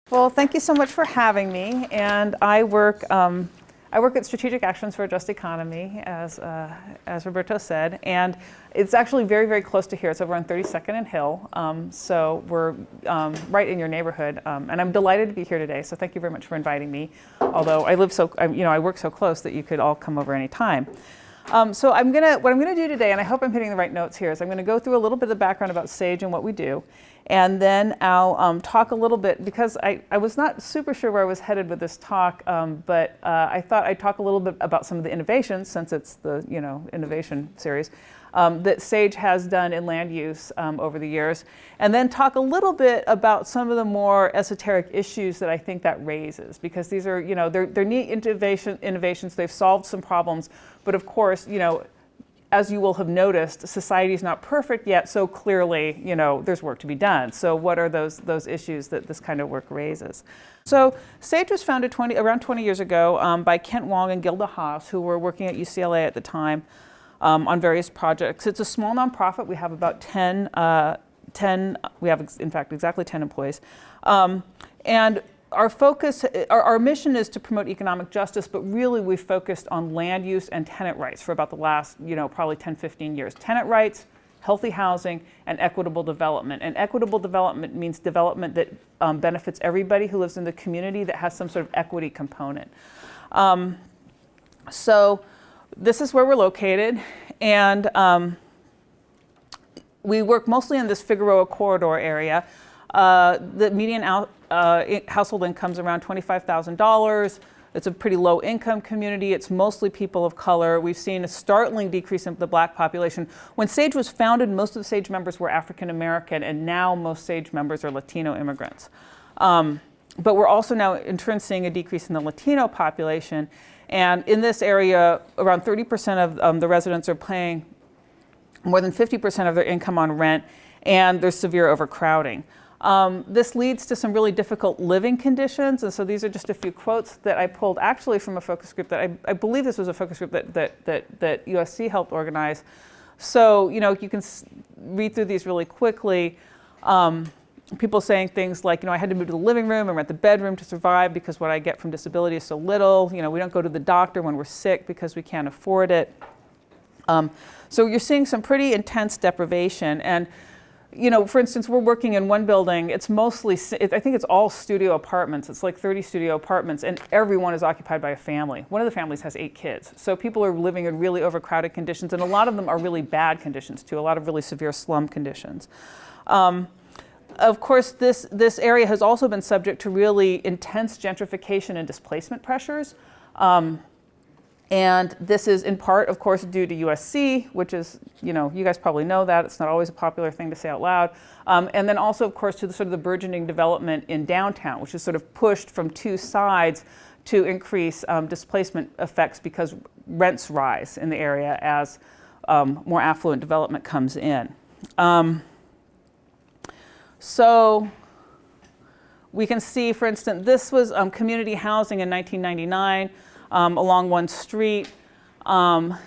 Well, thank you so much for having me. And I work at Strategic Actions for a Just Economy, as Roberto said, and it's actually very, very close to here. It's over on 32nd and Hill, so we're right in your neighborhood, and I'm delighted to be here today. So thank you very much for inviting me. Although I live so, I work so close that you could all come over anytime. So what I'm gonna do today, and I hope I'm hitting the right notes here, is I'm gonna go through a little bit of the background about SAJE and what we do, and then I'll talk a little bit, because I was not super sure where I was headed with this talk, but I thought I'd talk a little bit about some of the innovations, since it's the innovation series, that SAJE has done in land use over the years, and then talk a little bit about some of the more esoteric issues that I think that raises, because these are, they're neat innovations, they've solved some problems, but of course, as you will have noticed, society is not perfect yet, so clearly, there's work to be done. So what are those issues that this kind of work raises? So SAJE was founded around 20 years ago by Kent Wong and Gilda Haas, who were working at UCLA at the time on various projects. It's a small nonprofit. We have about 10, we have in fact exactly 10 employees. And our focus, our mission is to promote economic justice, but really we've focused on land use and tenant rights for about the last, probably 10, 15 years. Tenant rights, healthy housing, and equitable development. And equitable development means development that benefits everybody who lives in the community, that has some sort of equity component. So this is where we're located, and we work mostly in this Figueroa corridor area. The median household income is around $25,000. It's a pretty low income community. It's mostly people of color. We've seen a startling decrease in the Black population. When SAJE was founded, most of the SAJE members were African American, and now most SAJE members are Latino immigrants. But we're also now in turn seeing a decrease in the Latino population. And in this area, around 30% of the residents are paying more than 50% of their income on rent, and there's severe overcrowding. This leads to some really difficult living conditions, and so these are just a few quotes that I pulled actually from a focus group that I believe this was a focus group that USC helped organize. So, you can read through these really quickly. People saying things like, I had to move to the living room and rent the bedroom to survive because what I get from disability is so little. We don't go to the doctor when we're sick because we can't afford it. So you're seeing some pretty intense deprivation. And for instance, we're working in one building. It's mostly, I think it's all studio apartments. It's like 30 studio apartments, and everyone is occupied by a family. One of the families has 8 kids. So people are living in really overcrowded conditions, and a lot of them are really bad conditions too, a lot of really severe slum conditions. Of course, this area has also been subject to really intense gentrification and displacement pressures. And this is in part, of course, due to USC, which is, you guys probably know that. It's not always a popular thing to say out loud. And then also, of course, to the sort of the burgeoning development in downtown, which is sort of pushed from two sides to increase displacement effects because rents rise in the area as more affluent development comes in. So we can see, for instance, this was community housing in 1999. Along one street, and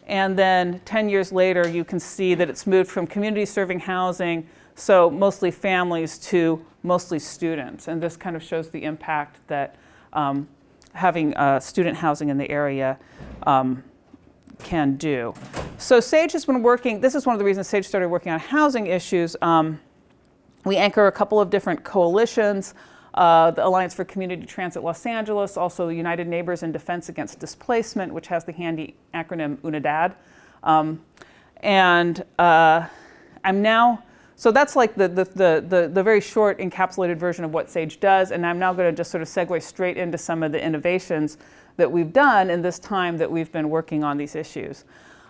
then 10 years later you can see that it's moved from community serving housing, so mostly families, to mostly students, and this kind of shows the impact that having student housing in the area can do. So SAJE has been working, this is one of the reasons SAJE started working on housing issues. We anchor a couple of different coalitions. The Alliance for Community Transit Los Angeles, also United Neighbors in Defense Against Displacement, which has the handy acronym UNIDAD. I'm now, so that's like the very short encapsulated version of what SAJE does, and I'm now going to just sort of segue straight into some of the innovations that we've done in this time that we've been working on these issues.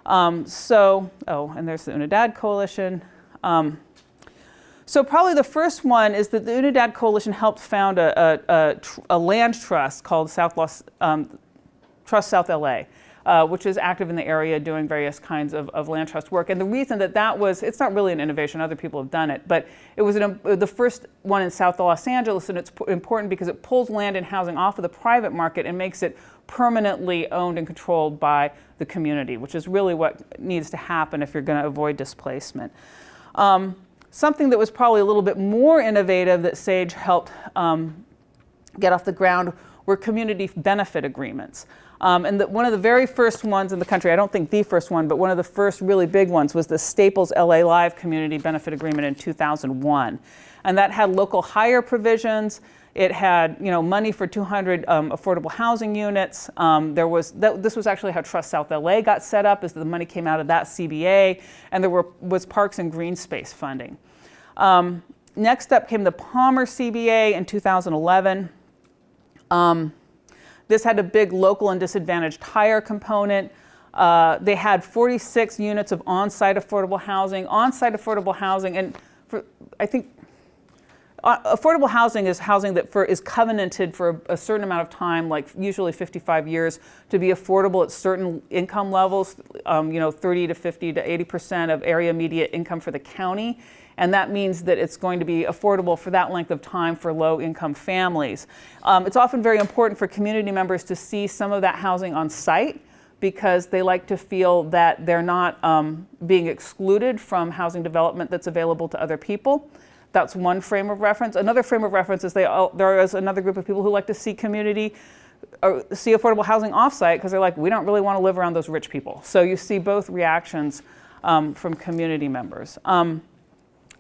And there's the UNIDAD Coalition. So probably the first one is that the UNIDAD Coalition helped found a land trust called Trust South LA, which is active in the area doing various kinds of land trust work. And the reason that was, it's not really an innovation, other people have done it, but it was the first one in South Los Angeles, and it's important because it pulls land and housing off of the private market and makes it permanently owned and controlled by the community, which is really what needs to happen if you're going to avoid displacement. something that was probably a little bit more innovative that SAJE helped get off the ground were community benefit agreements. And one of the very first ones in the country, I don't think the first one, but one of the first really big ones was the Staples LA Live Community Benefit Agreement in 2001. And that had local hire provisions. It had, money for 200 affordable housing units. This was actually how T.R.U.S.T South LA got set up, as the money came out of that CBA, and there was parks and green space funding. Next up came the Palmer CBA in 2011. This had a big local and disadvantaged hire component. They had 46 units of on-site affordable housing. On-site affordable housing, and I think affordable housing is housing that is covenanted for a certain amount of time, like usually 55 years, to be affordable at certain income levels, 30 to 50 to 80% of area median income for the county. And that means that it's going to be affordable for that length of time for low-income families. It's often very important for community members to see some of that housing on site, because they like to feel that they're not being excluded from housing development that's available to other people. That's one frame of reference. Another frame of reference is there is another group of people who like to see see affordable housing off-site, because they're like, we don't really want to live around those rich people. So you see both reactions from community members.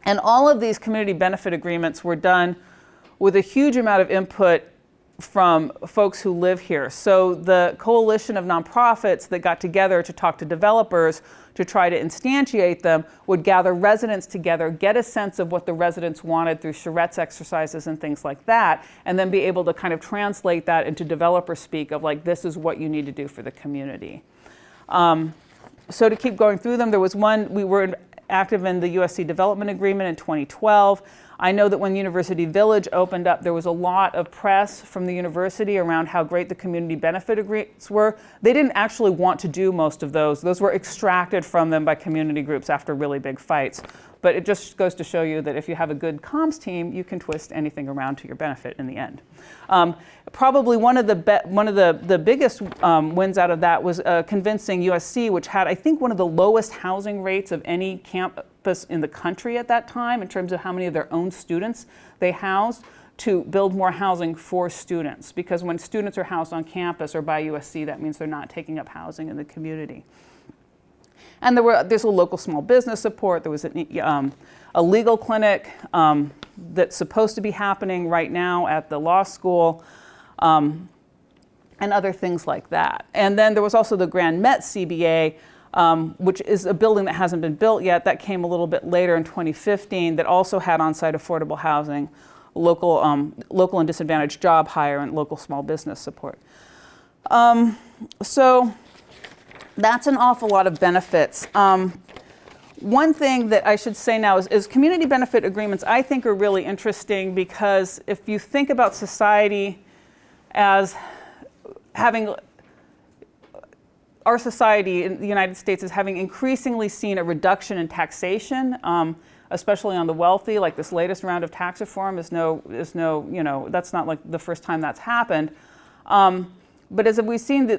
And all of these community benefit agreements were done with a huge amount of input from folks who live here. So the coalition of nonprofits that got together to talk to developers to try to instantiate them would gather residents together, get a sense of what the residents wanted through charrettes exercises and things like that, and then be able to kind of translate that into developer speak of like, this is what you need to do for the community. So to keep going through them, there was one, we were active in the USC Development Agreement in 2012. I know that when University Village opened up, there was a lot of press from the university around how great the community benefit agreements were. They didn't actually want to do most of those. Those were extracted from them by community groups after really big fights. But it just goes to show you that if you have a good comms team, you can twist anything around to your benefit in the end. Probably one of the biggest wins out of that was convincing USC, which had, I think, one of the lowest housing rates of any campus in the country at that time in terms of how many of their own students they housed, to build more housing for students. Because when students are housed on campus or by USC, that means they're not taking up housing in the community. And there's a local small business support. There was a legal clinic that's supposed to be happening right now at the law school, and other things like that. And then there was also the Grand Met CBA, which is a building that hasn't been built yet. That came a little bit later in 2015, that also had on-site affordable housing, local and disadvantaged job hire, and local small business support. So that's an awful lot of benefits. One thing that I should say now is community benefit agreements, I think, are really interesting, because if you think about society as having, our society in the United States is having increasingly seen a reduction in taxation, especially on the wealthy. Like this latest round of tax reform is no, that's not like the first time that's happened. But as we've seen,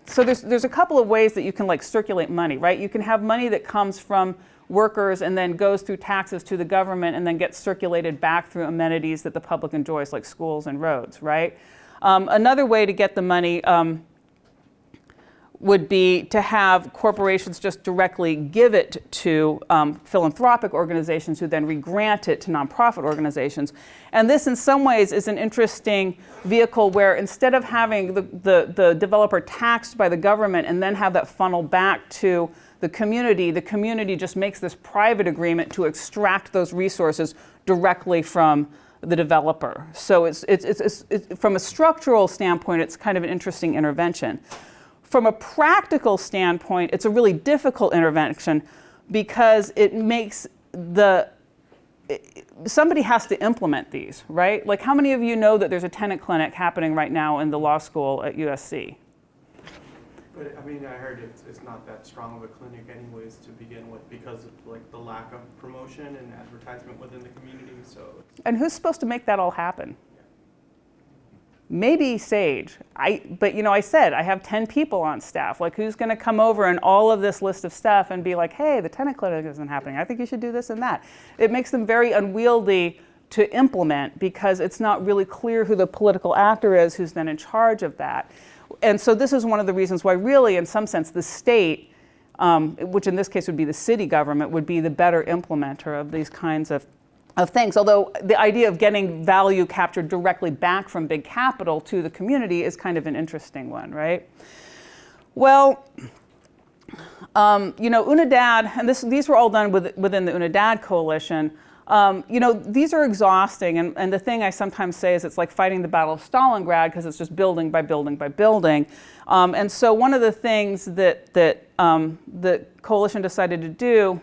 so there's a couple of ways that you can like circulate money, right? You can have money that comes from workers and then goes through taxes to the government and then gets circulated back through amenities that the public enjoys, like schools and roads, right? Another way to get the money would be to have corporations just directly give it to philanthropic organizations, who then re-grant it to nonprofit organizations. And this in some ways is an interesting vehicle where, instead of having the developer taxed by the government and then have that funnel back to the community just makes this private agreement to extract those resources directly from the developer. So it's from a structural standpoint, it's kind of an interesting intervention. From a practical standpoint, it's a really difficult intervention, because it makes somebody has to implement these, right? Like, how many of you know that there's a tenant clinic happening right now in the law school at USC? But I mean, I heard it's not that strong of a clinic anyways to begin with, because of like the lack of promotion and advertisement within the community. So. And who's supposed to make that all happen? maybe SAJE. But you know, I said I have 10 people on staff. Like, who's going to come over and all of this list of stuff and be like, hey, the tenant clinic isn't happening. I think you should do this and that. It makes them very unwieldy to implement because it's not really clear who the political actor is who's then in charge of that. And so this is one of the reasons why really, in some sense, the state, which in this case would be the city government, would be the better implementer of these kinds of things. Although the idea of getting value captured directly back from big capital to the community is kind of an interesting one, right? Well, you know, UNIDAD, and these were all done within the UNIDAD coalition. You know, these are exhausting, and the thing I sometimes say is it's like fighting the Battle of Stalingrad because it's just building by building by building. And so one of the things that the coalition decided to do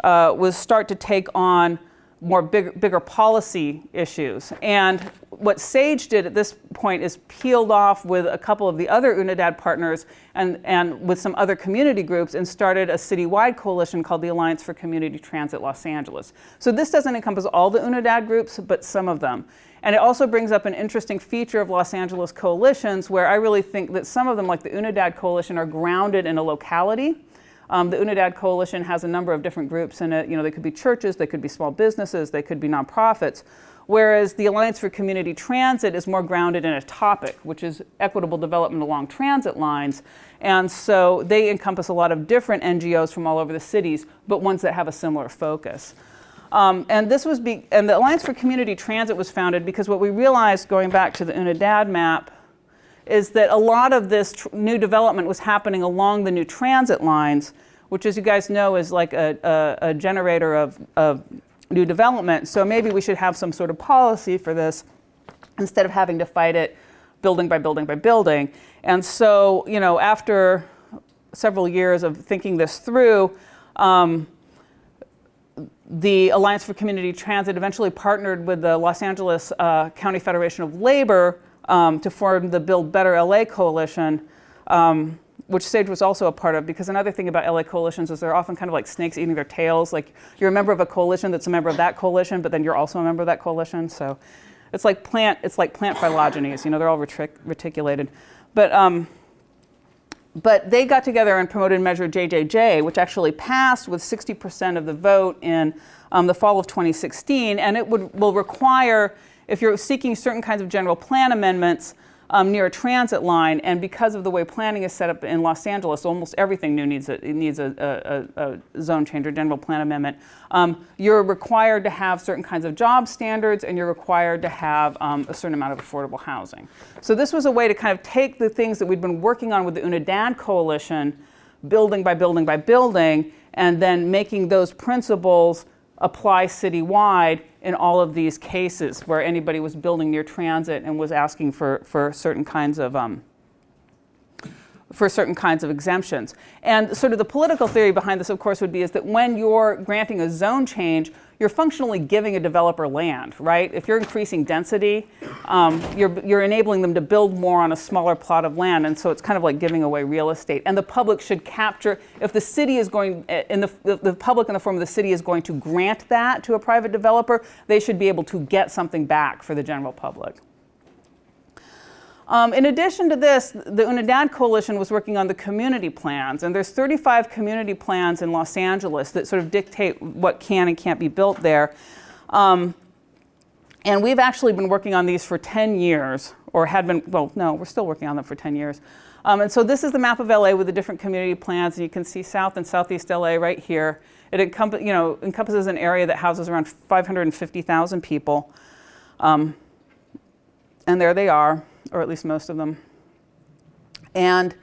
was start to take on more bigger policy issues. And what SAJE did at this point is peeled off with a couple of the other UNIDAD partners and with some other community groups and started a citywide coalition called the Alliance for Community Transit Los Angeles. So this doesn't encompass all the UNIDAD groups, but some of them. And it also brings up an interesting feature of Los Angeles coalitions where I really think that some of them, like the UNIDAD coalition, are grounded in a locality. The UNIDAD coalition has a number of different groups in it. You know, they could be churches, they could be small businesses, they could be nonprofits. Whereas the Alliance for Community Transit is more grounded in a topic, which is equitable development along transit lines. And so they encompass a lot of different NGOs from all over the cities, but ones that have a similar focus. And the Alliance for Community Transit was founded because what we realized, going back to the UNIDAD map, is that a lot of this new development was happening along the new transit lines, which, as you guys know, is like a generator of new development. So maybe we should have some sort of policy for this instead of having to fight it building by building by building. And so, you know, after several years of thinking this through, the Alliance for Community Transit eventually partnered with the Los Angeles County Federation of Labor to form the Build Better LA coalition, which SAJE was also a part of, because another thing about LA coalitions is they're often kind of like snakes eating their tails. Like, you're a member of a coalition that's a member of that coalition, but then you're also a member of that coalition. So it's like plant phylogenies, you know, they're all reticulated. But they got together and promoted Measure JJJ, which actually passed with 60% of the vote in the fall of 2016. And it will require, if you're seeking certain kinds of general plan amendments near a transit line, and because of the way planning is set up in Los Angeles, almost everything new needs a zone change or general plan amendment. You're required to have certain kinds of job standards, and you're required to have a certain amount of affordable housing. So this was a way to kind of take the things that we'd been working on with the UNIDAD coalition, building by building by building, and then making those principles apply citywide in all of these cases where anybody was building near transit and was asking for certain kinds of exemptions. And sort of the political theory behind this, of course, would be is that when you're granting a zone change, you're functionally giving a developer land, right? If you're increasing density, you're enabling them to build more on a smaller plot of land, and so it's kind of like giving away real estate. And the public should capture, if the city is going, the public in the form of the city is going to grant that to a private developer, they should be able to get something back for the general public. In addition to this, the UNIDAD coalition was working on the community plans, and there's 35 community plans in Los Angeles that sort of dictate what can and can't be built there. And we've actually been working on these for 10 years, or had been, well, no, we're still working on them for 10 years. And so this is the map of LA with the different community plans, and you can see South and Southeast LA right here. It encompasses an area that houses around 550,000 people. And there they are, or at least most of them. And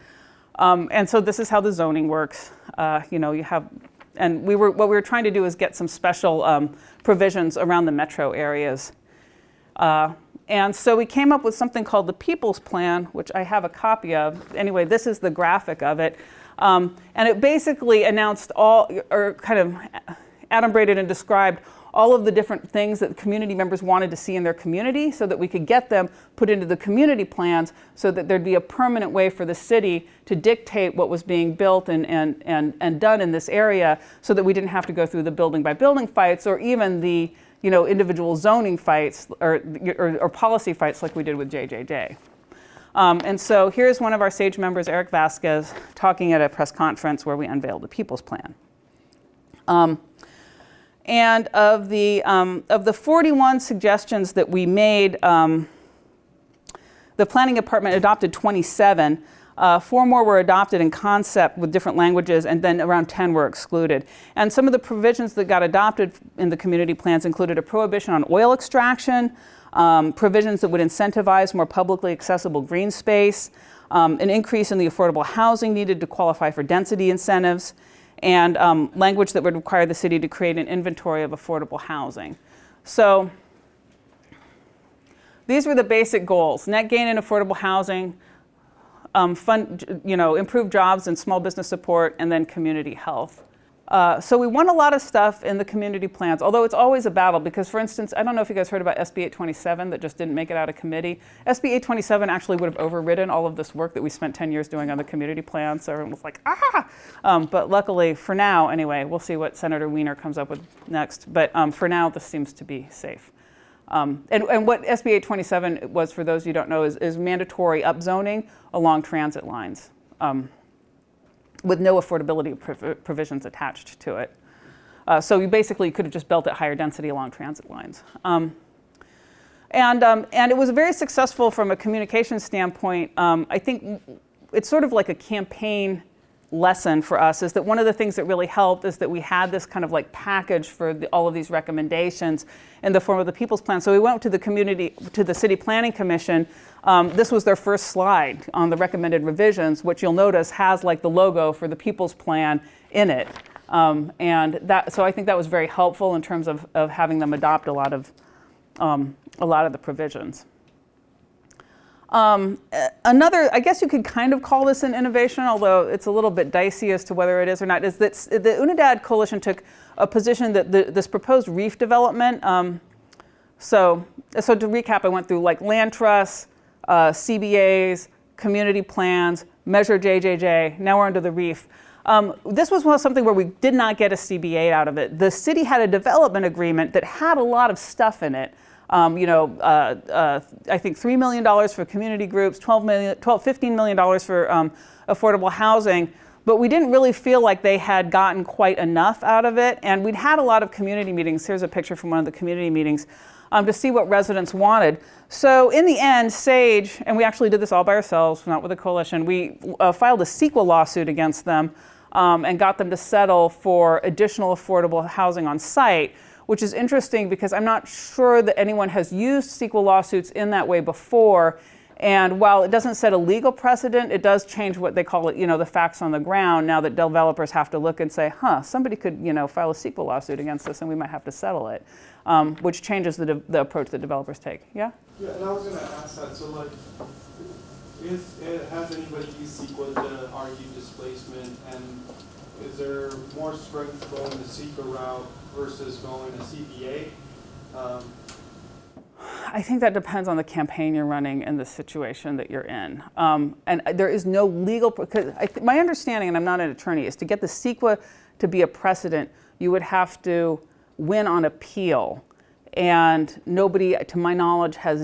so this is how the zoning works. You have, and what we were trying to do is get some special provisions around the metro areas. And so we came up with something called the People's Plan, which I have a copy of. Anyway, this is the graphic of it. And it basically announced or kind of adumbrated and described all of the different things that community members wanted to see in their community so that we could get them put into the community plans so that there'd be a permanent way for the city to dictate what was being built and done in this area so that we didn't have to go through the building by building fights or even the individual zoning fights or policy fights like we did with JJJ. And so here's one of our SAJE members, Eric Vasquez, talking at a press conference where we unveiled the People's Plan. And of the 41 suggestions that we made, the planning department adopted 27. 4 more were adopted in concept with different languages, and then around 10 were excluded. And some of the provisions that got adopted in the community plans included a prohibition on oil extraction, provisions that would incentivize more publicly accessible green space, an increase in the affordable housing needed to qualify for density incentives, and language that would require the city to create an inventory of affordable housing. So these were the basic goals: net gain in affordable housing, improve jobs and small business support, and then community health. So we won a lot of stuff in the community plans, although it's always a battle because, for instance, I don't know if you guys heard about SB 827 that just didn't make it out of committee. SB 827 actually would have overridden all of this work that we spent 10 years doing on the community plan, so everyone was like, but luckily, for now anyway, we'll see what Senator Wiener comes up with next, but for now, this seems to be safe. And what SB 827 was, for those who don't know, is mandatory upzoning along transit lines with no affordability provisions attached to it. So you basically could have just built it higher density along transit lines. And it was very successful from a communication standpoint. I think it's sort of like a campaign lesson for us, is that one of the things that really helped is that we had this kind of like package for all of these recommendations in the form of the People's Plan. So we went to the City Planning Commission. This was their first slide on the recommended revisions, which you'll notice has like the logo for the People's Plan in it. So I think that was very helpful in terms of having them adopt a lot of the provisions. Another, I guess you could kind of call this an innovation, although it's a little bit dicey as to whether it is or not, is that the UNIDAD Coalition took a position that this proposed reef development, so to recap, I went through like land trusts, CBAs, community plans, Measure JJJ, now we're under the reef. This was something where we did not get a CBA out of it. The city had a development agreement that had a lot of stuff in it. I think $3 million for community groups, $15 million for affordable housing, but we didn't really feel like they had gotten quite enough out of it. And we'd had a lot of community meetings. Here's a picture from one of the community meetings to see what residents wanted. So in the end, SAJE, and we actually did this all by ourselves, not with a coalition, we filed a CEQA lawsuit against them and got them to settle for additional affordable housing on site, which is interesting because I'm not sure that anyone has used CEQA lawsuits in that way before. And while it doesn't set a legal precedent, it does change what they call it, the facts on the ground, now that developers have to look and say, somebody could, file a CEQA lawsuit against us and we might have to settle it, which changes the approach that developers take. Yeah? Yeah, and I was gonna ask that, so like, has anybody used CEQA to argue displacement, and is there more strength going the CEQA route versus going to CBA? I think that depends on the campaign you're running and the situation that you're in. And there is no legal, because my understanding, and I'm not an attorney, is to get the CEQA to be a precedent, you would have to win on appeal. And nobody, to my knowledge, has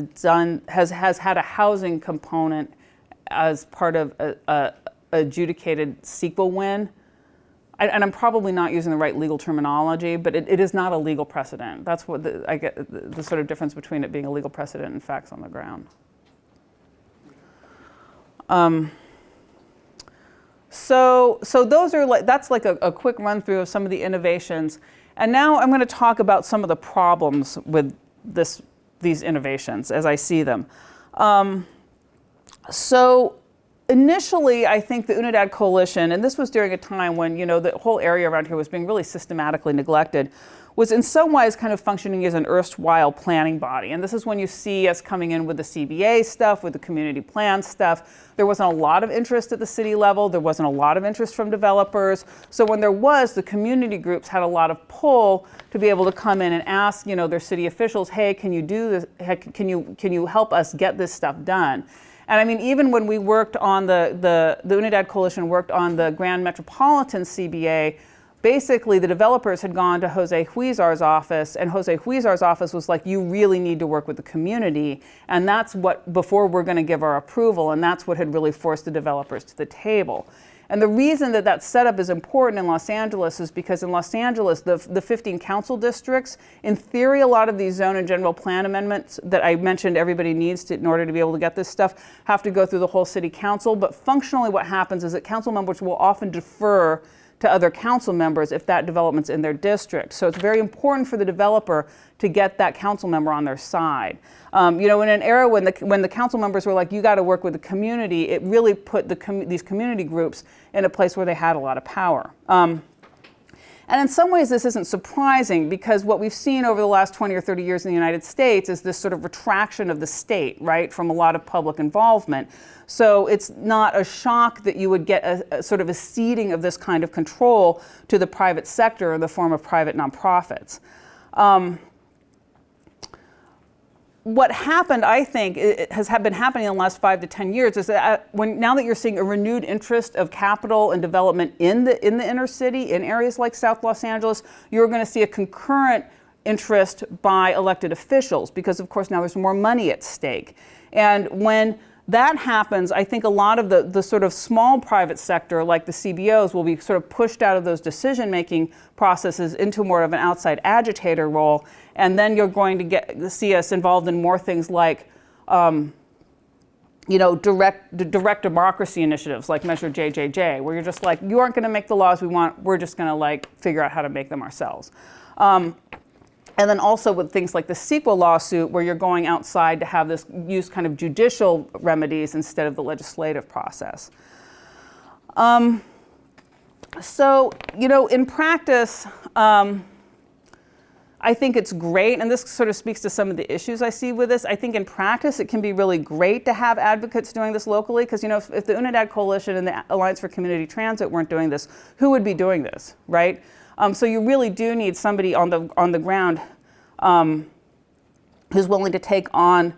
had a housing component as part of a adjudicated CEQA win. And I'm probably not using the right legal terminology, but it is not a legal precedent. That's what I get the sort of difference between it being a legal precedent and facts on the ground. So those are that's like a quick run through of some of the innovations. And now I'm going to talk about some of the problems with these innovations as I see them. So initially, I think the UNIDAD Coalition, and this was during a time when the whole area around here was being really systematically neglected, was in some ways kind of functioning as an erstwhile planning body. And this is when you see us coming in with the CBA stuff, with the community plan stuff. There wasn't a lot of interest at the city level. There wasn't a lot of interest from developers. So when there was, the community groups had a lot of pull to be able to come in and ask their city officials, hey, can you do this? Can you help us get this stuff done? And I mean, even when we worked on the UNIDAD Coalition worked on the Grand Metropolitan CBA, basically the developers had gone to Jose Huizar's office, and Jose Huizar's office was like, you really need to work with the community, and that's what, before we're going to give our approval, and that's what had really forced the developers to the table. And the reason that that setup is important in Los Angeles is because in Los Angeles, the 15 council districts, in theory, a lot of these zone and general plan amendments that I mentioned everybody needs to, in order to be able to get this stuff, have to go through the whole city council. But functionally what happens is that council members will often defer to other council members if that development's in their district. So it's very important for the developer to get that council member on their side. You know, in an era when the council members were like, you got to work with the community, it really put these community groups in a place where they had a lot of power. And in some ways, this isn't surprising because what we've seen over the last 20 or 30 years in the United States is this sort of retraction of the state, right, from a lot of public involvement. So it's not a shock that you would get a sort of a ceding of this kind of control to the private sector in the form of private nonprofits. What happened, I think, it has been happening in the last 5 to 10 years is that now that you're seeing a renewed interest of capital and development in the inner city, in areas like South Los Angeles, you're going to see a concurrent interest by elected officials because, of course, now there's more money at stake. And when that happens, I think a lot of the sort of small private sector, like the CBOs, will be sort of pushed out of those decision-making processes into more of an outside agitator role. And then you're going to see us involved in more things like, you know, direct democracy initiatives like Measure JJJ, where you're just like, you aren't going to make the laws we want, we're just going to like figure out how to make them ourselves. And then also with things like the CEQA lawsuit, where you're going outside to have this use kind of judicial remedies instead of the legislative process. So, you know, in practice, I think it's great, and this sort of speaks to some of the issues I see with this. I think in practice it can be really great to have advocates doing this locally, because you know, if the Unidad Coalition and the Alliance for Community Transit weren't doing this, who would be doing this, right? So you really do need somebody on the ground who's willing to take on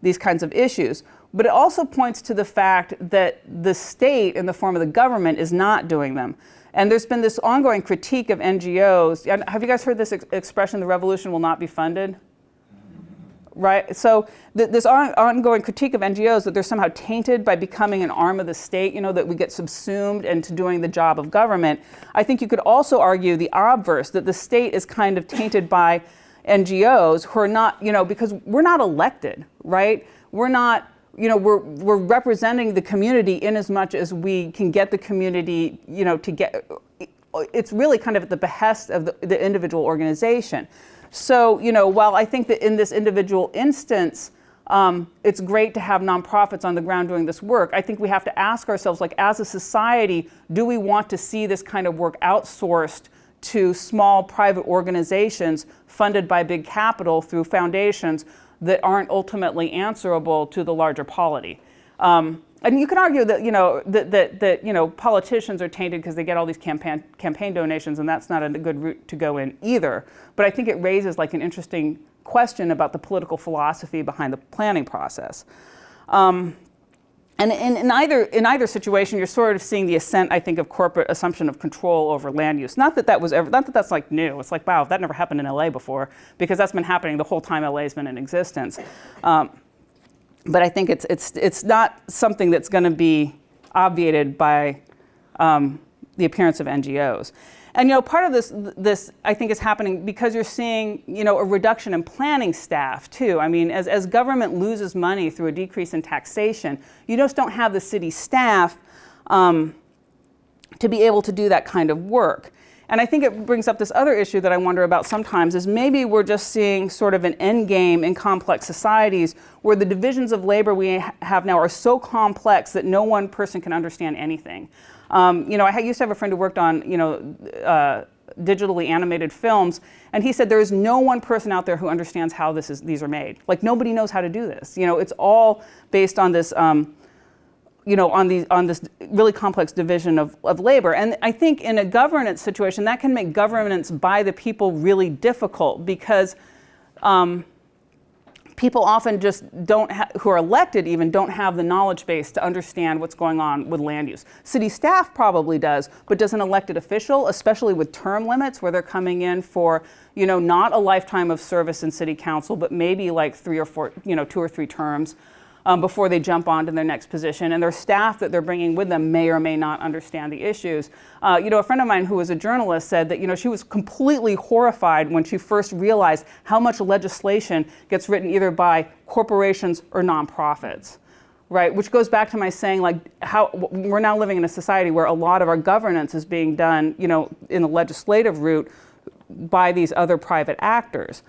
these kinds of issues. But it also points to the fact that the state, in the form of the government, is not doing them. And there's been this ongoing critique of NGOs. Have you guys heard this expression, the revolution will not be funded? Right? So this ongoing critique of NGOs that they're somehow tainted by becoming an arm of the state, you know, that we get subsumed into doing the job of government. I think you could also argue the obverse, that the state is kind of tainted by NGOs who are not, you know, because we're not elected, right? We're not, you know, we're representing the community in as much as we can get the community, you know, to get, it's really kind of at the behest of the individual organization. So, you know, while I think that in this individual instance, it's great to have nonprofits on the ground doing this work, I think we have to ask ourselves, like, as a society, do we want to see this kind of work outsourced to small private organizations funded by big capital through foundations that aren't ultimately answerable to the larger polity? And you can argue that, you know, that you know, politicians are tainted because they get all these campaign donations, and that's not a good route to go in either. But I think it raises like an interesting question about the political philosophy behind the planning process. And in either situation, you're sort of seeing the ascent, I think, of corporate assumption of control over land use. Not that that's like new. It's like, wow, that never happened in LA before, because that's been happening the whole time LA's been in existence. But I think it's not something that's going to be obviated by the appearance of NGOs. And you know, part of this I think is happening because you're seeing, you know, a reduction in planning staff too. I mean, as government loses money through a decrease in taxation, you just don't have the city staff to be able to do that kind of work. And I think it brings up this other issue that I wonder about sometimes, is maybe we're just seeing sort of an endgame in complex societies where the divisions of labor we have now are so complex that no one person can understand anything. You know, I used to have a friend who worked on, you know, digitally animated films, and he said there is no one person out there who understands how these are made. Like, nobody knows how to do this. You know, it's all based on this, you know, on this really complex division of labor. And I think in a governance situation, that can make governance by the people really difficult, because people often just who are elected even don't have the knowledge base to understand what's going on with land use. City staff probably does, but does an elected official, especially with term limits where they're coming in for, not a lifetime of service in city council, but maybe like 3 or 4, 2 or 3 terms before they jump on to their next position. And their staff that they're bringing with them may or may not understand the issues. A friend of mine who was a journalist said that, she was completely horrified when she first realized how much legislation gets written either by corporations or nonprofits, right? Which goes back to my saying, like, how we're now living in a society where a lot of our governance is being done, in the legislative route by these other private actors.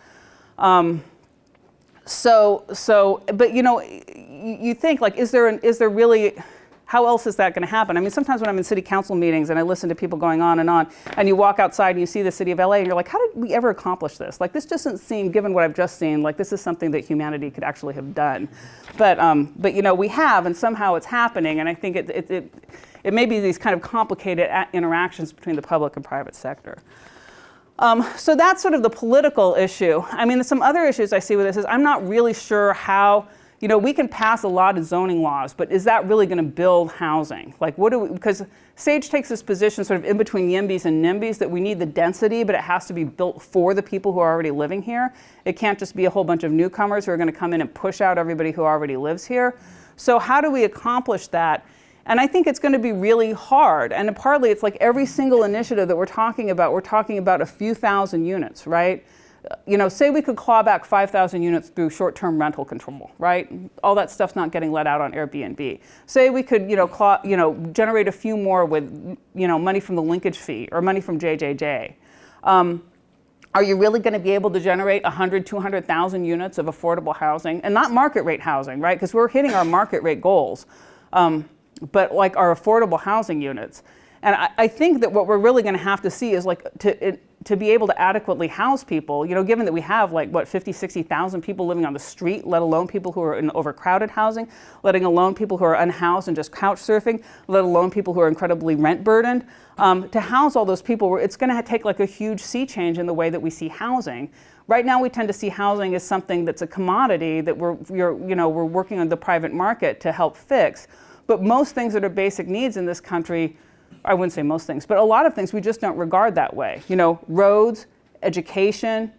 But you think, like, is there really, how else is that going to happen? I mean, sometimes when I'm in city council meetings and I listen to people going on, and you walk outside and you see the city of LA and you're like, how did we ever accomplish this? Like, this doesn't seem, given what I've just seen, like this is something that humanity could actually have done. But we have, and somehow it's happening, and I think it may be these kind of complicated interactions between the public and private sector. So that's sort of the political issue. I mean, some other issues I see with this is I'm not really sure how, we can pass a lot of zoning laws, but is that really going to build housing? Like, because SAJE takes this position sort of in between YIMBYs and NIMBYs that we need the density, but it has to be built for the people who are already living here. It can't just be a whole bunch of newcomers who are going to come in and push out everybody who already lives here. So how do we accomplish that? And I think it's going to be really hard. And partly it's like every single initiative that we're talking about a few thousand units, right? Say we could claw back 5,000 units through short-term rental control, right? All that stuff's not getting let out on Airbnb. Say we could, generate a few more with, money from the linkage fee or money from JJJ. Are you really going to be able to generate 100, 200,000 units of affordable housing? And not market rate housing, right? Because we're hitting our market rate goals. But like our affordable housing units. And I think that what we're really going to have to see is like to be able to adequately house people, given that we have 50, 60,000 people living on the street, let alone people who are in overcrowded housing, letting alone people who are unhoused and just couch surfing, let alone people who are incredibly rent burdened. To house all those people, it's going to take like a huge sea change in the way that we see housing. Right now we tend to see housing as something that's a commodity that we're working on the private market to help fix. But most things that are basic needs in this country, I wouldn't say most things, but a lot of things we just don't regard that way. Roads, education,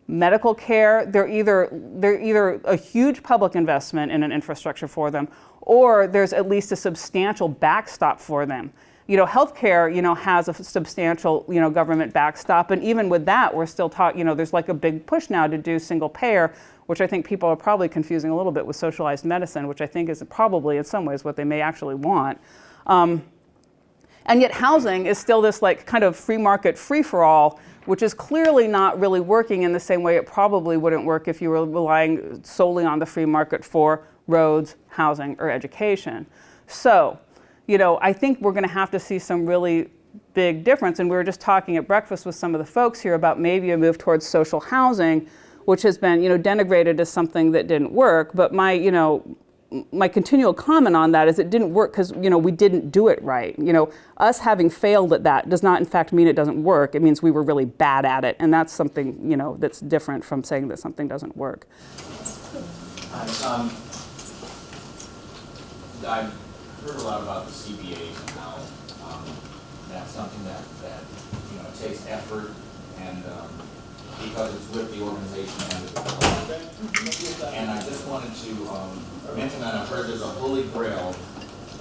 medical care, they're either a huge public investment in an infrastructure for them, or there's at least a substantial backstop for them. Healthcare, has a substantial, government backstop, and even with that, we're still talking, there's like a big push now to do single payer, which I think people are probably confusing a little bit with socialized medicine, which I think is probably in some ways what they may actually want. And yet housing is still this like kind of free market free-for-all, which is clearly not really working in the same way it probably wouldn't work if you were relying solely on the free market for roads, housing, or education. So, I think we're going to have to see some really big difference. And we were just talking at breakfast with some of the folks here about maybe a move towards social housing, which has been, denigrated as something that didn't work. But my continual comment on that is it didn't work because, we didn't do it right. Us having failed at that does not, in fact, mean it doesn't work. It means we were really bad at it. And that's something, that's different from saying that something doesn't work. I've heard a lot about the CBAs and how that's something that takes effort and because it's with the organization and the developer. And I just wanted to mention that I've heard there's a holy grail,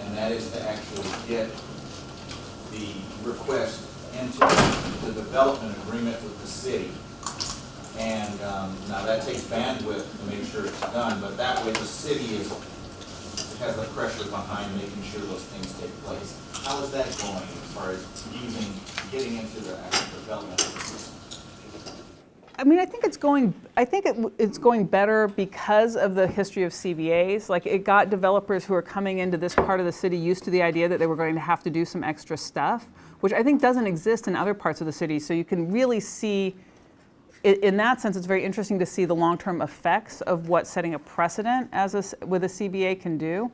and that is to actually get the request into the development agreement with the city. And now that takes bandwidth to make sure it's done, but that way the city has the pressure behind making sure those things take place. How is that going as far as getting into the actual development? I mean, I think it's going better because of the history of CBAs. Like, it got developers who are coming into this part of the city used to the idea that they were going to have to do some extra stuff, which I think doesn't exist in other parts of the city. So you can really see, in that sense, it's very interesting to see the long-term effects of what setting a precedent with a CBA can do.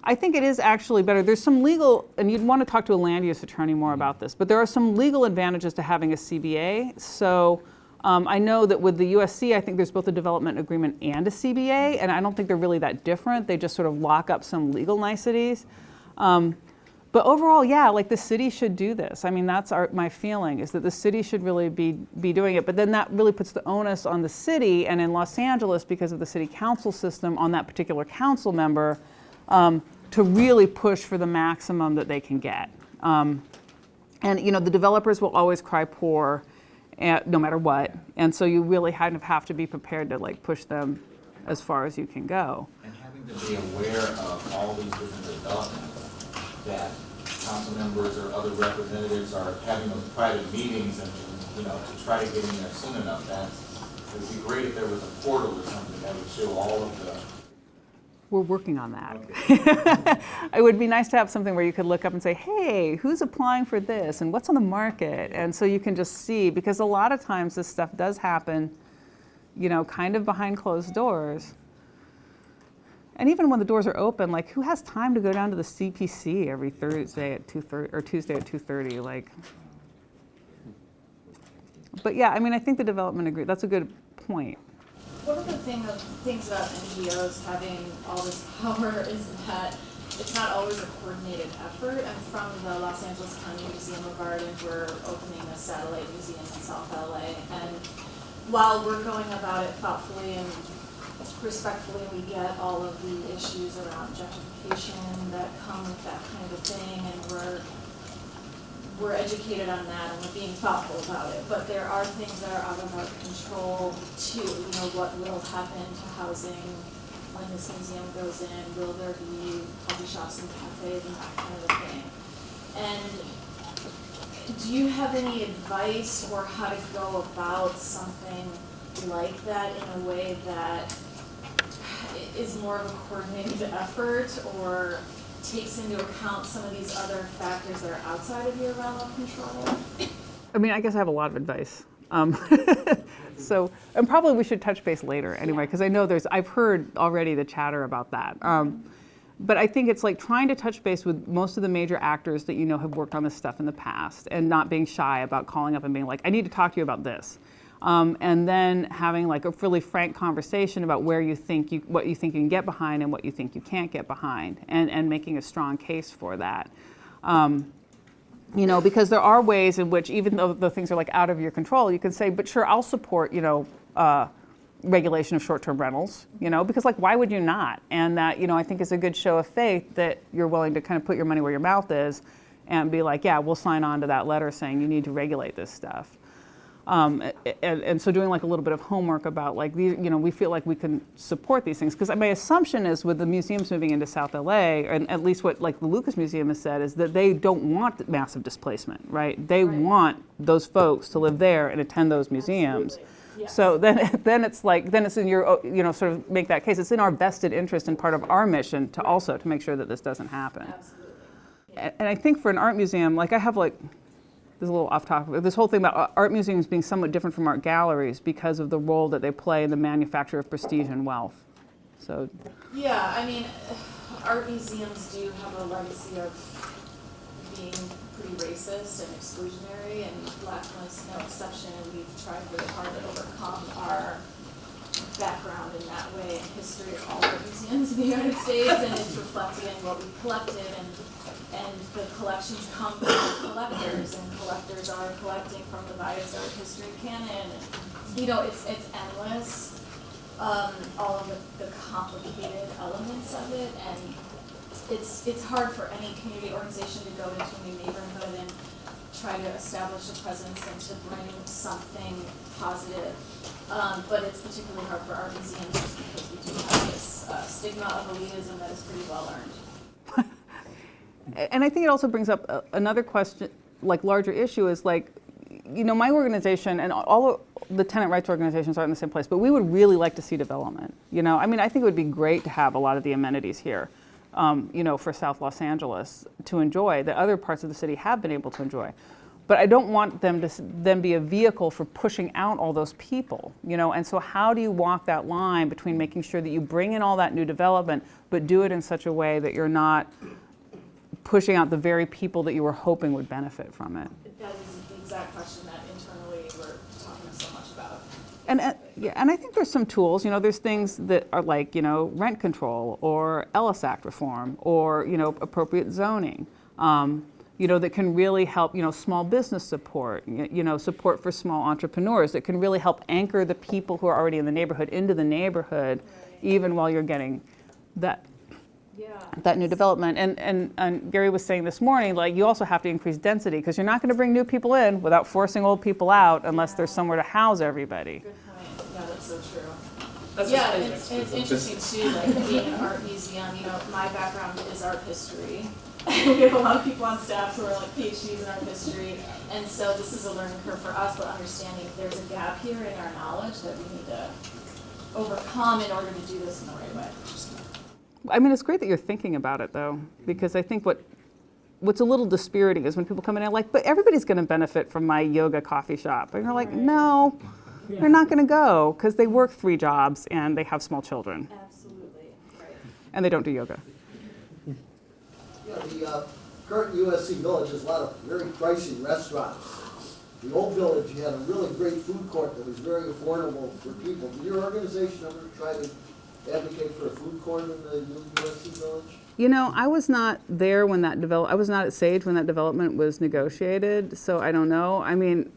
I think it is actually better. There's some legal, and you'd want to talk to a land use attorney more about this, but there are some legal advantages to having a CBA. So I know that with the USC, I think there's both a development agreement and a CBA, and I don't think they're really that different. They just sort of lock up some legal niceties. But overall, yeah, like the city should do this. I mean, that's my feeling, is that the city should really be doing it. But then that really puts the onus on the city, and in Los Angeles, because of the city council system, on that particular council member to really push for the maximum that they can get. And you know, the developers will always cry poor, no matter what. And so you really kind of have to be prepared to like push them as far as you can go. And having to be aware of all these different developments, that council members or other representatives are having those private meetings and, you know, to try to get in there soon enough. It would be great if there was a portal or something that would show all of the... We're working on that. Okay. It would be nice to have something where you could look up and say, hey, who's applying for this and what's on the market? And so you can just see, because a lot of times this stuff does happen, you know, kind of behind closed doors. And even when the doors are open, like who has time to go down to the CPC every Thursday at 2:30 or Tuesday at 2:30? Like, but yeah, I mean, I think the development agreement, that's a good point. One of the things about NGOs having all this power is that it's not always a coordinated effort. And from the Los Angeles County Museum of Art, and we're opening a satellite museum in South LA. And while we're going about it thoughtfully and respectfully, we get all of the issues around gentrification that come with that kind of thing, and we're educated on that, and we're being thoughtful about it. But there are things that are out of our control too. You know, what will happen to housing when this museum goes in? Will there be coffee shops and cafes and that kind of thing? And do you have any advice or how to go about something like that in a way that is more of a coordinated effort or takes into account some of these other factors that are outside of your realm of control? I mean, I guess I have a lot of advice. So, and probably we should touch base later anyway, because I know I've heard already the chatter about that. But I think it's like trying to touch base with most of the major actors that you know have worked on this stuff in the past, and not being shy about calling up and being like, I need to talk to you about this. And then having like a really frank conversation about what you think you can get behind and what you think you can't get behind, and making a strong case for that. You know, because there are ways in which, even though the things are like out of your control, you can say, but sure, I'll support, you know, regulation of short-term rentals, you know, because like, why would you not? And that, you know, I think is a good show of faith that you're willing to kind of put your money where your mouth is and be like, yeah, we'll sign on to that letter saying you need to regulate this stuff. And so doing like a little bit of homework about like these, you know, we feel like we can support these things, because my assumption is with the museums moving into South LA, and at least what like the Lucas Museum has said, is that they don't want massive displacement, right? They want those folks to live there and attend those museums. Yes. So then it's in your, you know, sort of make that case. It's in our vested interest and part of our mission to also to make sure that this doesn't happen. Absolutely. And I think for an art museum, like I have like, this is a little off topic, this whole thing about art museums being somewhat different from art galleries because of the role that they play in the manufacture of prestige and wealth. So. Yeah, I mean, art museums do have a legacy of being pretty racist and exclusionary, and LAANE is no exception, and we've tried really hard to overcome our background in that way in history of all art museums in the United States, and it's reflected in what we collected, and the collections come from collectors, and collectors are collecting from the bias art history canon, and, you know, it's endless, all of the complicated elements of it, and it's hard for any community organization to go into a new neighborhood and try to establish a presence and to bring something positive. But it's particularly hard for art museums just because we do have this stigma of elitism that is pretty well earned. And I think it also brings up another question, like larger issue is like, you know, my organization and all of the tenant rights organizations are in the same place, but we would really like to see development. You know, I mean, I think it would be great to have a lot of the amenities here, you know, for South Los Angeles to enjoy that other parts of the city have been able to enjoy. But I don't want them to then be a vehicle for pushing out all those people, you know, and so how do you walk that line between making sure that you bring in all that new development, but do it in such a way that you're not pushing out the very people that you were hoping would benefit from it? That is the exact question that internally we're talking so much about. Yeah, and I think there's some tools. There's things that are like, rent control or Ellis Act reform or, appropriate zoning, that can really help, small business support, support for small entrepreneurs that can really help anchor the people who are already in the neighborhood into the neighborhood, even while you're getting that new development. And Gary was saying this morning, like, you also have to increase density because you're not going to bring new people in without forcing old people out unless there's somewhere to house everybody. Good point. Yeah, that's so true. That's And it's interesting too, like being an art museum, my background is art history. We have a lot of people on staff who are like PhDs in art history, and so this is a learning curve for us, but understanding there's a gap here in our knowledge that we need to overcome in order to do this in the right way. I mean, it's great that you're thinking about it, though, because I think what's a little dispiriting is when people come in and like, but everybody's going to benefit from my yoga coffee shop. And you're like, no, they're not going to go because they work 3 jobs and they have small children. Absolutely, right. And they don't do yoga. Yeah, the current USC village has a lot of very pricey restaurants. The old village had a really great food court that was very affordable for people. Did your organization ever try to advocate for a food court in the new USC village? I was not there when that I was not at SAJE when that development was negotiated, so I don't know. I mean,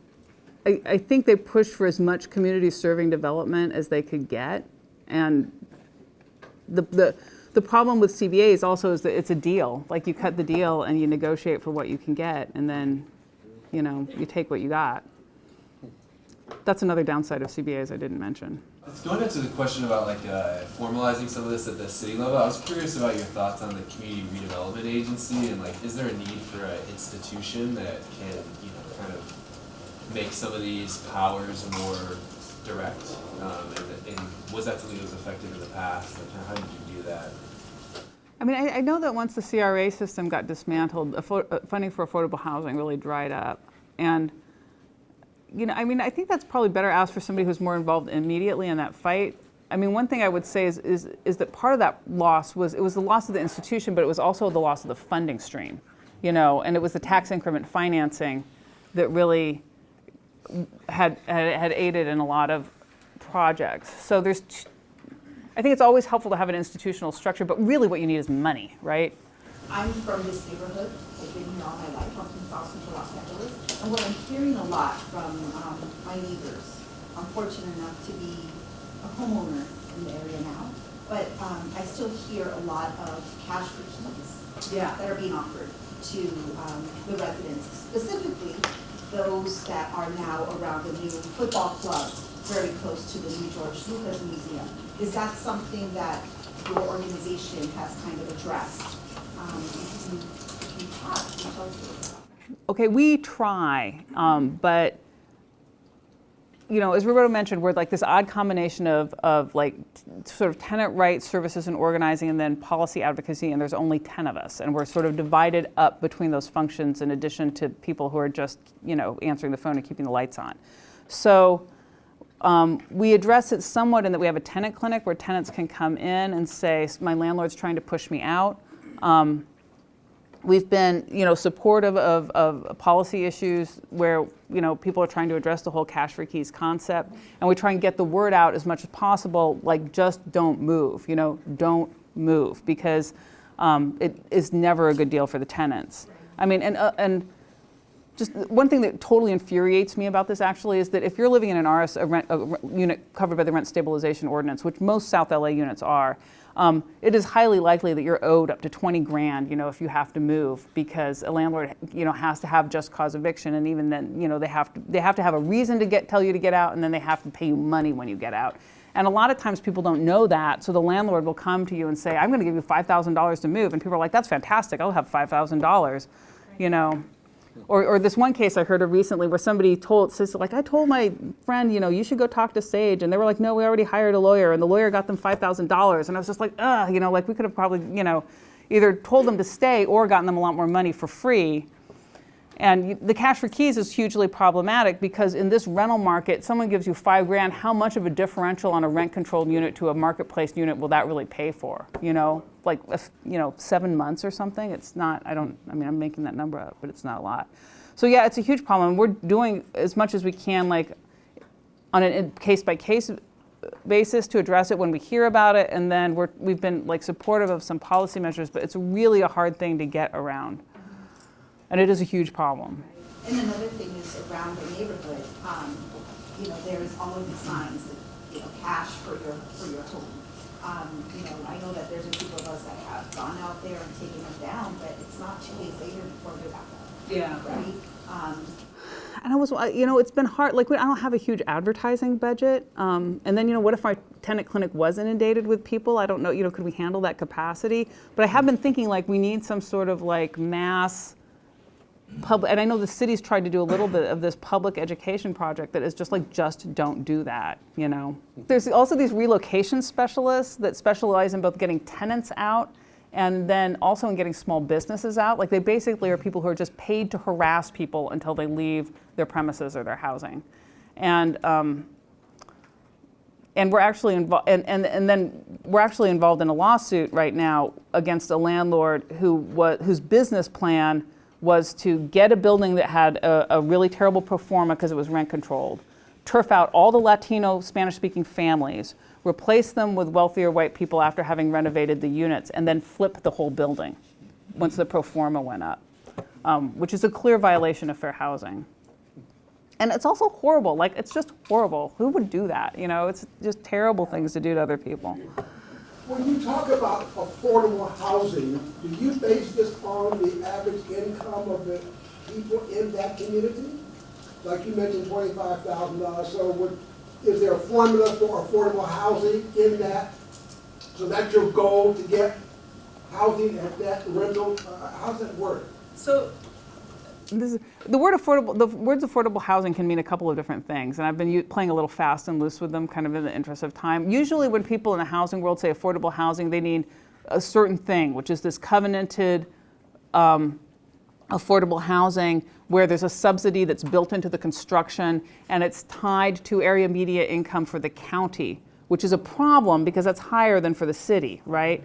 I think they pushed for as much community serving development as they could get, and the problem with CBAs also is that it's a deal. Like, you cut the deal and you negotiate for what you can get, and then, you take what you got. That's another downside of CBAs I didn't mention. Going back to the question about formalizing some of this at the city level, I was curious about your thoughts on the Community Redevelopment Agency and is there a need for an institution that can kind of make some of these powers more direct? And was that something that was effective in the past? How did you do that? I mean, I know that once the CRA system got dismantled, funding for affordable housing really dried up, and I think that's probably better asked for somebody who's more involved immediately in that fight. I mean, one thing I would say is that part of that loss was the loss of the institution, but it was also the loss of the funding stream, and it was the tax increment financing that really had aided in a lot of projects. So I think it's always helpful to have an institutional structure, but really what you need is money, right? I'm from this neighborhood. I've been here all my life. I'm from South Central Los Angeles. And what I'm hearing a lot from my neighbors, I'm fortunate enough to be a homeowner in the area now, but I still hear a lot of cash for keys that are being offered to the residents, specifically those that are now around the new football club very close to the new George Lucas Museum. Is that something that your organization has kind of addressed? Okay, we try, but as Roberto mentioned, we're like this odd combination of like sort of tenant rights, services and organizing, and then policy advocacy, and there's only 10 of us, and we're sort of divided up between those functions in addition to people who are just answering the phone and keeping the lights on. So we address it somewhat in that we have a tenant clinic where tenants can come in and say, my landlord's trying to push me out. We've been, supportive of policy issues where, people are trying to address the whole cash for keys concept, and we try and get the word out as much as possible, like just don't move, don't move, because it is never a good deal for the tenants. I mean, and just one thing that totally infuriates me about this actually is that if you're living in an RS, a unit covered by the rent stabilization ordinance, which most South LA units are, it is highly likely that you're owed up to 20 grand, if you have to move, because a landlord, has to have just cause eviction, and even then, they have to have a reason to tell you to get out, and then they have to pay you money when you get out. And a lot of times people don't know that, so the landlord will come to you and say, I'm going to give you $5,000 to move, and people are like, that's fantastic, I'll have $5,000, Or this one case I heard of recently where somebody says, I told my friend, you should go talk to SAJE. And they were like, no, we already hired a lawyer. And the lawyer got them $5,000. And I was just like, we could have probably, either told them to stay or gotten them a lot more money for free. And the cash for keys is hugely problematic because in this rental market, someone gives you $5 grand. How much of a differential on a rent controlled unit to a marketplace unit will that really pay for? 7 months or something. It's not, I'm making that number up, but it's not a lot. So yeah, it's a huge problem. We're doing as much as we can, on a case-by-case basis to address it when we hear about it, and then we've been like supportive of some policy measures, but it's really a hard thing to get around. And it is a huge problem. And another thing is around the neighborhood, there's all of these signs that, cash for your home. I know that there's a group of us that have gone out there and taken them down, but it's not 2 days later before they're back up. Yeah. Right? And I was, it's been hard, like I don't have a huge advertising budget. And then, what if our tenant clinic was inundated with people? I don't know, could we handle that capacity? But I have been thinking like we need some sort of like mass public, and I know the city's tried to do a little bit of this public education project that is just like, just don't do that, There's also these relocation specialists that specialize in both getting tenants out and then also in getting small businesses out. Like they basically are people who are just paid to harass people until they leave their premises or their housing. And we're actually involved, and then we're actually involved in a lawsuit right now against a landlord whose business plan was to get a building that had a really terrible pro forma because it was rent controlled, turf out all the Latino Spanish-speaking families, replace them with wealthier white people after having renovated the units, and then flip the whole building once the pro forma went up, which is a clear violation of fair housing. And it's also horrible, like it's just horrible. Who would do that? It's just terrible things to do to other people. When you talk about affordable housing, do you base this on the average income of the people in that community? Like you mentioned, $25,000. So is there a formula for affordable housing in that? So that's your goal to get housing at that rental? How does that work? So the words affordable housing can mean a couple of different things, and I've been playing a little fast and loose with them kind of in the interest of time. Usually when people in the housing world say affordable housing, they mean a certain thing, which is this covenanted affordable housing where there's a subsidy that's built into the construction and it's tied to area median income for the county, which is a problem because that's higher than for the city, right?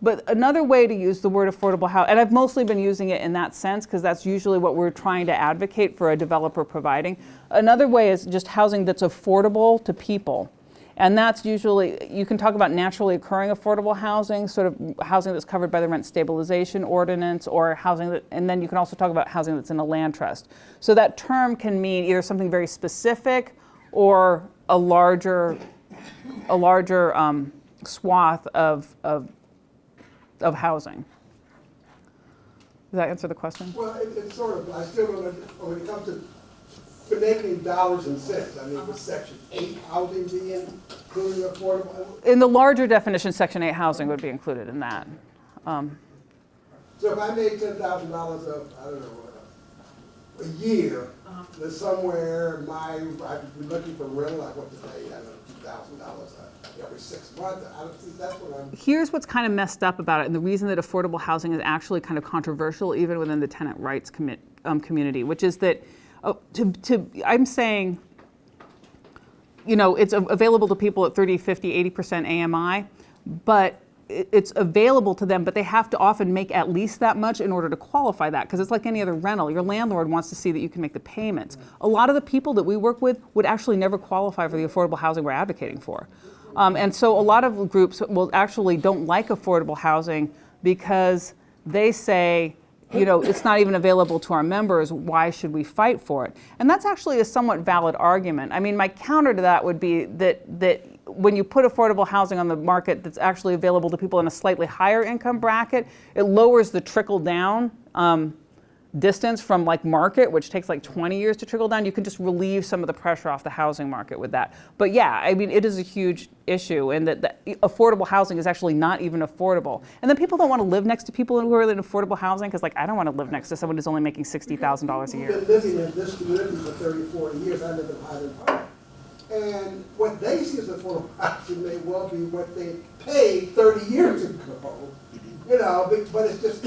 But another way to use the word affordable housing, and I've mostly been using it in that sense because that's usually what we're trying to advocate for a developer providing. Another way is just housing that's affordable to people. And that's usually, you can talk about naturally occurring affordable housing, sort of housing that's covered by the rent stabilization ordinance, or housing that, and then you can also talk about housing that's in a land trust. So that term can mean either something very specific or a larger swath of housing. Does that answer the question? Well, it's sort of, I still don't know, when it comes to finagling dollars and cents, I mean, with Section 8 housing being included affordable? In the larger definition, Section 8 housing would be included in that. So if I made $10,000 of, I don't know, a year, there's somewhere I'd be looking for rental, I want to pay, I don't know, $2,000 every 6 months. I don't think that's what I'm. Here's what's kind of messed up about it, and the reason that affordable housing is actually kind of controversial even within the tenant rights community, which is that I'm saying, it's available to people at 30, 50, 80% AMI, but it's available to them, but they have to often make at least that much in order to qualify that, because it's like any other rental. Your landlord wants to see that you can make the payments. A lot of the people that we work with would actually never qualify for the affordable housing we're advocating for. And so a lot of groups don't like affordable housing because they say, it's not even available to our members, why should we fight for it? And that's actually a somewhat valid argument. I mean, my counter to that would be that when you put affordable housing on the market that's actually available to people in a slightly higher income bracket, it lowers the trickle down distance from like market, which takes like 20 years to trickle down. You can just relieve some of the pressure off the housing market with that. But yeah, I mean, it is a huge issue, and that affordable housing is actually not even affordable. And then people don't want to live next to people who are in affordable housing because, like, I don't want to live next to someone who's only making $60,000 a year. We've been living in this community for 30, 40 years. I live in Highland Park. And what they see as affordable housing may well be what they paid 30 years ago. But it's just,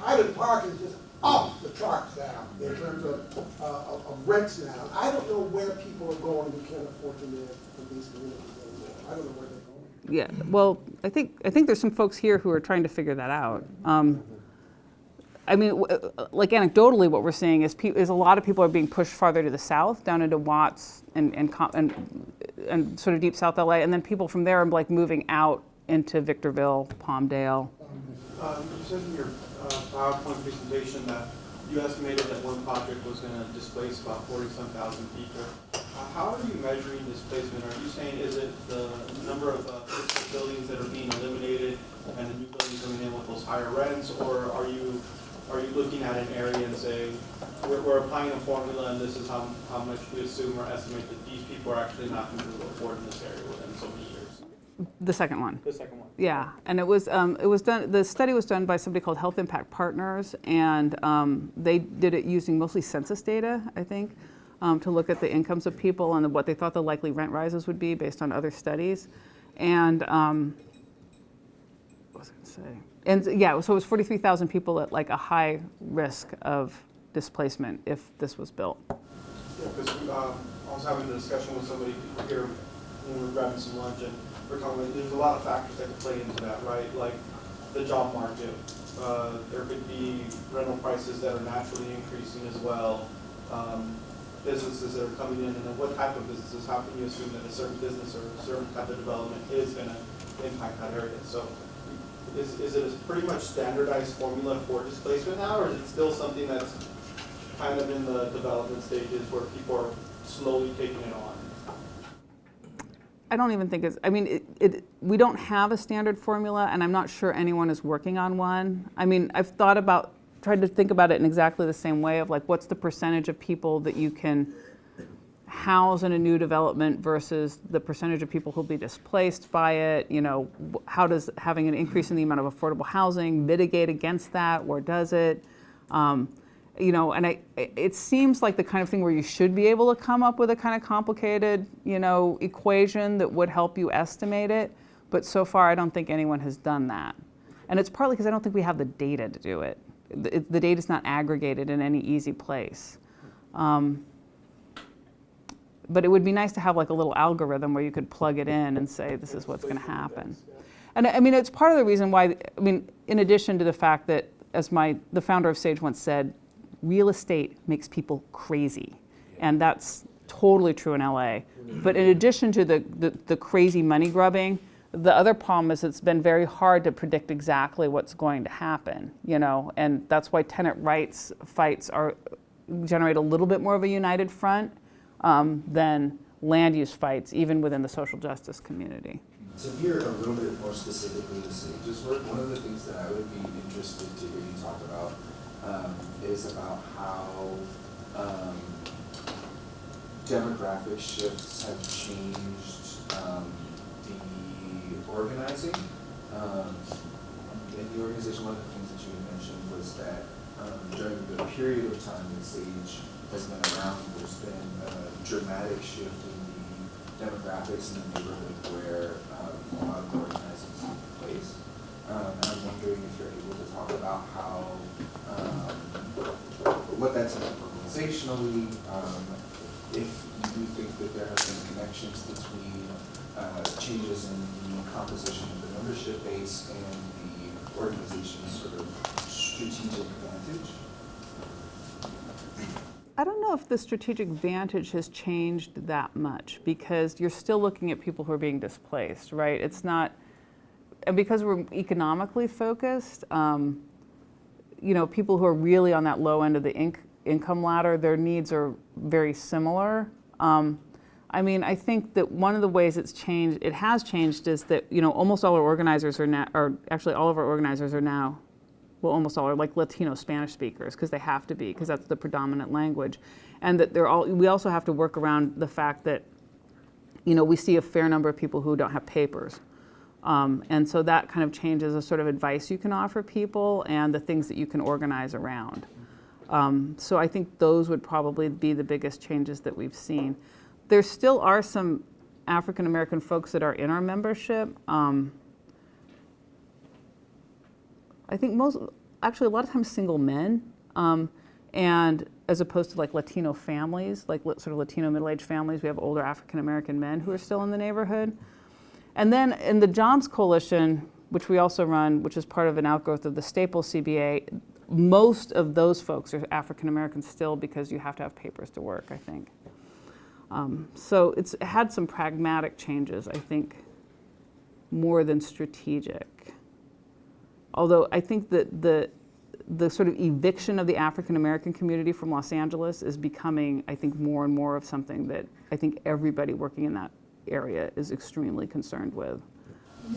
Highland Park is just off the charts now in terms of rents now. I don't know where people are going who can't afford to live in these communities anymore. I don't know where they're going. Yeah, well, I think there's some folks here who are trying to figure that out. I mean, like anecdotally, what we're seeing is a lot of people are being pushed farther to the south, down into Watts and sort of deep South LA, and then people from there are like moving out into Victorville, Palmdale. You said in your PowerPoint presentation that you estimated that one project was going to displace about 40-some thousand people. How are you measuring displacement? Are you saying, is it the number of buildings that are being eliminated and the new buildings coming in with those higher rents, or are you looking at an area and saying, we're applying a formula and this is how much we assume or estimate that these people are actually not going to afford in this area within so many years? The second one. The second one. Yeah, and it was done. The study was done by somebody called Health Impact Partners, and they did it using mostly census data, I think, to look at the incomes of people and what they thought the likely rent rises would be based on other studies. And what was I going to say? And yeah, so it was 43,000 people at like a high risk of displacement if this was built. Yeah, because I was having a discussion with somebody here when we were grabbing some lunch, and we're talking about there's a lot of factors that could play into that, right? Like the job market. There could be rental prices that are naturally increasing as well. Businesses that are coming in, and then what type of businesses? How can you assume that a certain business or a certain type of development is going to impact that area? So is it a pretty much standardized formula for displacement now, or is it still something that's kind of in the development stages where people are slowly taking it on? I don't even think it's, I mean, we don't have a standard formula, and I'm not sure anyone is working on one. I mean, I've tried to think about it in exactly the same way of like, what's the percentage of people that you can house in a new development versus the percentage of people who'll be displaced by it? You know, how does having an increase in the amount of affordable housing mitigate against that, or does it? You know, and it seems like the kind of thing where you should be able to come up with a kind of complicated, you know, equation that would help you estimate it. But so far, I don't think anyone has done that. And it's partly because I don't think we have the data to do it. The data is not aggregated in any easy place. But it would be nice to have like a little algorithm where you could plug it in and say, this is what's going to happen. And I mean, it's part of the reason why, I mean, in addition to the fact that, as the founder of SAJE once said, real estate makes people crazy. And that's totally true in LA. But in addition to the crazy money grubbing, the other problem is it's been very hard to predict exactly what's going to happen, you know, and that's why tenant rights fights generate a little bit more of a united front than land use fights, even within the social justice community. To hear a little bit more specifically the SAJE's work, one of the things that I would be interested to hear you talk about is about how demographic shifts have changed the organizing. In the organization, one of the things that you had mentioned was that during the period of time that SAJE has been around, there's been a dramatic shift in the demographics in the neighborhood where a lot of organizing is taking place. And I'm wondering if you're able to talk about how, what that's meant organizationally, if you do think that there have been connections between changes in the composition of the membership base and the organization's sort of strategic vantage. I don't know if the strategic vantage has changed that much, because you're still looking at people who are being displaced, right? It's not, and because we're economically focused, you know, people who are really on that low end of the income ladder, their needs are very similar. I mean, I think that one of the ways it has changed is that, you know, almost all our organizers are now, or actually all of our organizers are now, well, almost all are like Latino Spanish speakers, because they have to be, because that's the predominant language. And that we also have to work around the fact that, you know, we see a fair number of people who don't have papers. And so that kind of changes the sort of advice you can offer people and the things that you can organize around. So I think those would probably be the biggest changes that we've seen. There still are some African American folks that are in our membership. I think actually a lot of times single men, and as opposed to like Latino families, like sort of Latino middle-aged families, we have older African American men who are still in the neighborhood. And then in the Jobs Coalition, which we also run, which is part of an outgrowth of the Staples CBA, most of those folks are African American still because you have to have papers to work, I think. So it had some pragmatic changes, I think, more than strategic. Although I think that the sort of eviction of the African American community from Los Angeles is becoming, I think, more and more of something that I think everybody working in that area is extremely concerned with.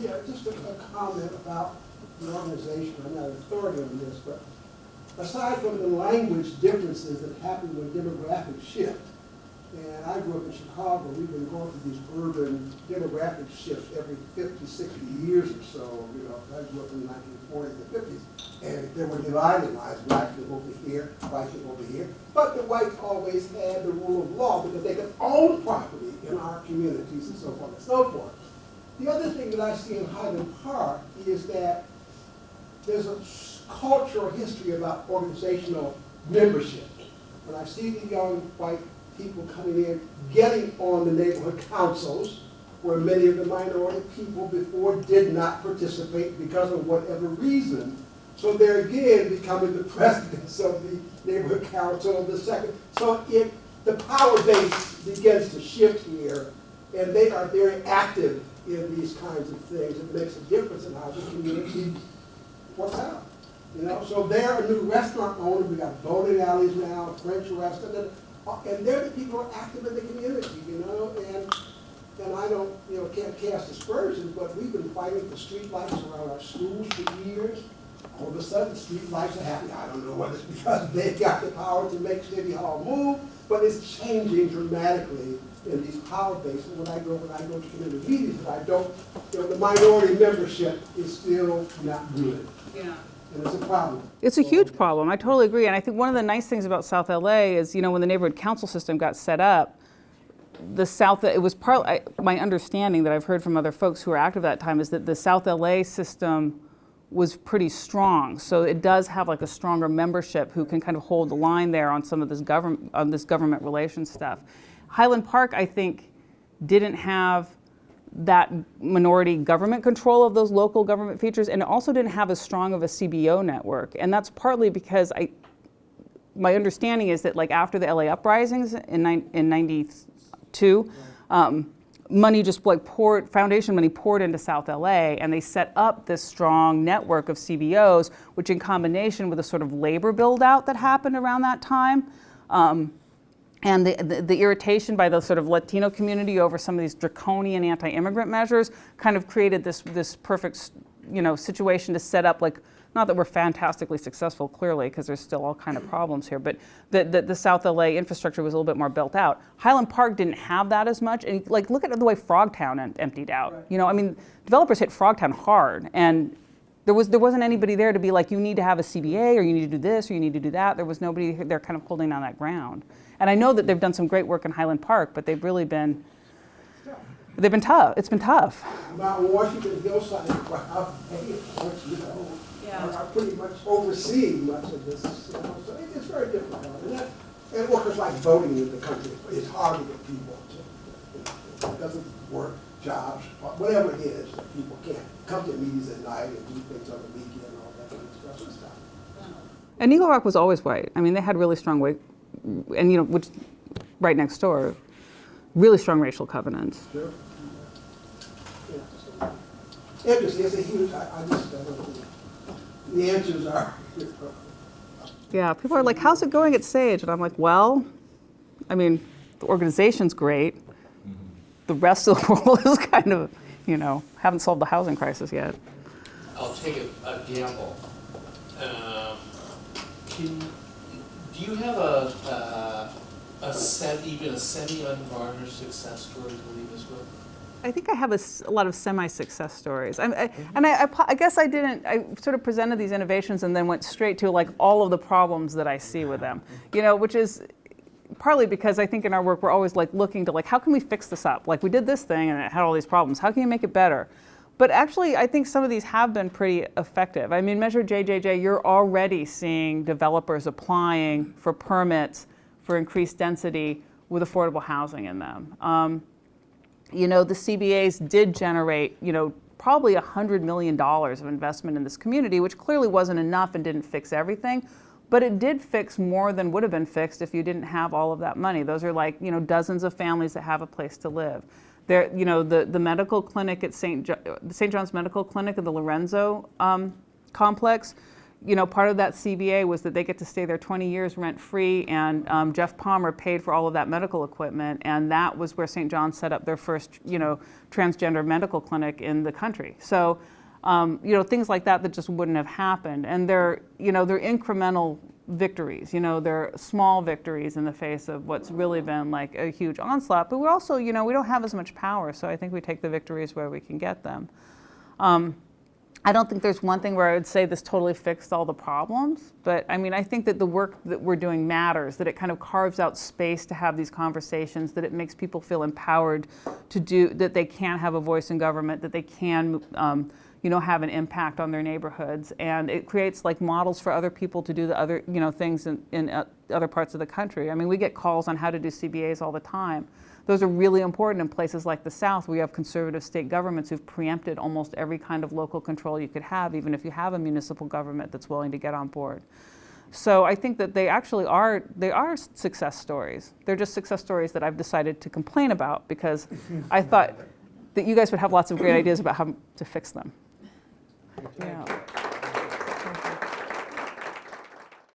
Yeah, just a comment about the organization. I'm not an authority on this, but aside from the language differences that happen when demographics shift, and I grew up in Chicago, we've been going through these urban demographic shifts every 50, 60 years or so. You know, I grew up in the 1940s and 50s, and there were dividing lines, black people over here, white people over here. But the whites always had the rule of law because they could own property in our communities and so forth and so forth. The other thing that I see in Highland Park is that there's a cultural history about organizational membership. When I see the young white people coming in, getting on the neighborhood councils, where many of the minority people before did not participate because of whatever reason. So they're again becoming the presidents of the neighborhood council of the second. So the power base begins to shift here, and they are very active in these kinds of things. It makes a difference in how the community works out. You know, so they're a new restaurant owner. We got bowling alleys now, a French restaurant, and they're the people who are active in the community. You know, and I don't, you know, can't cast aspersions, but we've been fighting for street lights around our schools for years. All of a sudden, street lights are happening. I don't know whether it's because they've got the power to make City Hall move, but it's changing dramatically in these power bases. When I go to community meetings, and I don't, you know, the minority membership is still not good. Yeah. And it's a problem. It's a huge problem. I totally agree. And I think one of the nice things about South LA is, you know, when the neighborhood council system got set up, it was my understanding that I've heard from other folks who were active at that time is that the South LA system was pretty strong. So it does have like a stronger membership who can kind of hold the line there on some of this government relations stuff. Highland Park, I think, didn't have that minority government control of those local government features, and it also didn't have as strong of a CBO network. And that's partly because my understanding is that like after the LA uprisings in 92, money just like foundation money poured into South LA, and they set up this strong network of CBOs, which in combination with a sort of labor build out that happened around that time, and the irritation by the sort of Latino community over some of these draconian anti-immigrant measures kind of created this perfect, you know, situation to set up, like, not that we're fantastically successful, clearly, because there's still all kind of problems here, but the South LA infrastructure was a little bit more built out. Highland Park didn't have that as much, and like look at the way Frogtown emptied out. Right. You know, I mean, developers hit Frogtown hard, and there wasn't anybody there to be like, you need to have a CBA, or you need to do this, or you need to do that. There was nobody there kind of holding on that ground. And I know that they've done some great work in Highland Park, but they've really been, they've been tough. It's been tough. Mount Washington Hillside, you know, are pretty much overseeing much of this. You know, so it's very difficult. And workers like voting in the country. It's hard to get people to, it doesn't work, jobs, whatever it is, that people can't come to meetings at night and do things on the weekend and all that kind of stuff. And Eagle Rock was always white. I mean, they had really strong white, and you know, which right next door, really strong racial covenants. Sure. Yeah. Interesting. It's a huge. I just don't know. The answers are. Yeah, people are like, "How's it going at SAJE?" And I'm like, "Well, I mean, the organization's great. The rest of the world is kind of, you know, haven't solved the housing crisis yet." I'll take a gamble. Do you have even a semi-unvarnished success story to leave us with? I think I have a lot of semi-success stories. I guess I sort of presented these innovations and then went straight to like all of the problems that I see with them, you know, which is partly because I think in our work we're always like looking to like, how can we fix this up? Like we did this thing and it had all these problems. How can you make it better? But actually, I think some of these have been pretty effective. I mean, Measure JJJ, you're already seeing developers applying for permits for increased density with affordable housing in them. You know, the CBAs did generate, you know, probably $100 million of investment in this community, which clearly wasn't enough and didn't fix everything. But it did fix more than would have been fixed if you didn't have all of that money. Those are like, dozens of families that have a place to live. There, the medical clinic at St. John's Medical Clinic in the Lorenzo complex, part of that CBA was that they get to stay there 20 years rent-free, and Jeff Palmer paid for all of that medical equipment, and that was where St. John's set up their first, transgender medical clinic in the country. So, things like that just wouldn't have happened. And they're incremental victories, they're small victories in the face of what's really been like a huge onslaught. But we're also, we don't have as much power, so I think we take the victories where we can get them. I don't think there's one thing where I would say this totally fixed all the problems, but I think that the work that we're doing matters, that it kind of carves out space to have these conversations, that it makes people feel empowered to do, that they can have a voice in government, that they can have an impact on their neighborhoods, and it creates like models for other people to do the other, things in other parts of the country. We get calls on how to do CBAs all the time. Those are really important in places like the South, where you have conservative state governments who've preempted almost every kind of local control you could have, even if you have a municipal government that's willing to get on board. So I think that they actually are success stories. They're just success stories that I've decided to complain about because I thought that you guys would have lots of great ideas about how to fix them. Yeah.